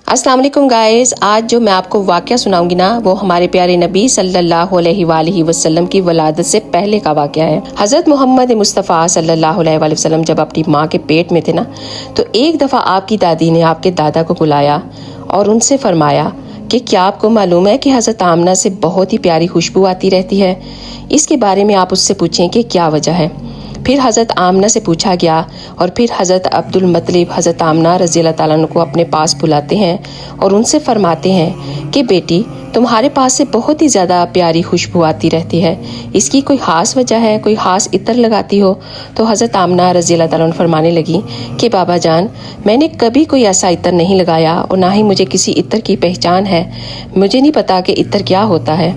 अस्सलाम वालेकुम गाइस। आज जो मैं आपको वाक़या सुनाऊंगी ना, वो हमारे प्यारे नबी सल्लल्लाहु अलैहि वसल्लम की वलादत से पहले का वाक़या है। हज़रत मोहम्मद मुस्तफ़ा सल्लल्लाहु अलैहि वसल्लम जब अपनी माँ के पेट में थे ना, तो एक दफ़ा आपकी दादी ने आपके दादा को बुलाया और उनसे फरमाया कि क्या आपको मालूम है कि हज़रत आमना से बहुत ही प्यारी खुशबू आती रहती है। इसके बारे में आप उससे पूछें कि क्या वजह है। फिर हज़रत आमना से पूछा गया और फिर हज़रत अब्दुल मुत्तलिब हज़रत आमना रज़ी अल्लाह ताला अन्हु को अपने पास बुलाते हैं और उनसे फरमाते हैं कि बेटी, तुम्हारे पास से बहुत ही ज़्यादा प्यारी खुशबू आती रहती है, इसकी कोई ख़ास वजह है, कोई ख़ास इत्र लगाती हो। तो हज़रत आमना रज़ी अल्लाह ताला अन्हु फरमाने लगी कि बाबा जान, मैंने कभी कोई ऐसा इत्र नहीं लगाया और ना ही मुझे किसी इत्र की पहचान है। मुझे नहीं पता कि इत्र क्या होता है।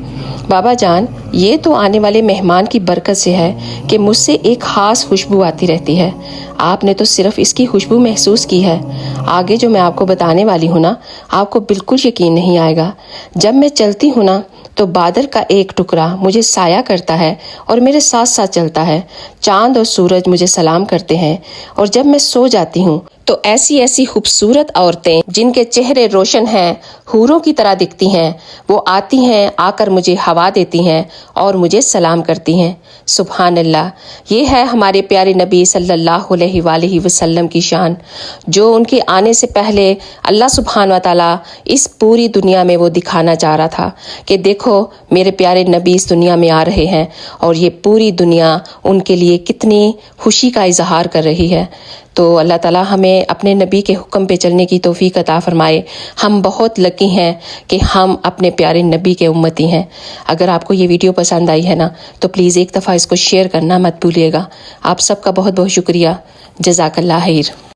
बाबा जान, ये तो आने वाले मेहमान की बरकत से है कि मुझसे एक ख़ास खुशबू आती रहती है। आपने तो सिर्फ इसकी खुशबू महसूस की है, आगे जो मैं आपको बताने वाली हूँ ना, आपको बिल्कुल यकीन नहीं आएगा। जब मैं चलती हूँ ना, तो बादल का एक टुकड़ा मुझे साया करता है और मेरे साथ साथ चलता है। चांद और सूरज मुझे सलाम करते हैं और जब मैं सो जाती हूँ तो ऐसी ऐसी खूबसूरत औरतें जिनके चेहरे रोशन हैं, हूरों की तरह दिखती हैं, वो आती हैं, आकर मुझे हवा देती हैं और मुझे सलाम करती हैं। सुभान अल्लाह, ये है हमारे प्यारे नबी सल्लल्लाहु अलैहि वसल्लम की शान, जो उनके आने से पहले अल्लाह सुब्हान व तआला इस पूरी दुनिया में वो दिखाना चाह रहा था कि देखो मेरे प्यारे नबी इस दुनिया में आ रहे हैं और ये पूरी दुनिया उनके लिए कितनी खुशी का इजहार कर रही है। तो अल्लाह ताला हमें अपने नबी के हुक्म पे चलने की तौफीक अता फरमाए। हम बहुत लकी हैं कि हम अपने प्यारे नबी के उम्मती हैं। अगर आपको ये वीडियो पसंद आई है ना, तो प्लीज़ एक दफ़ा इसको शेयर करना मत भूलिएगा। आप सबका बहुत बहुत शुक्रिया। जज़ाकल्लाह खैर।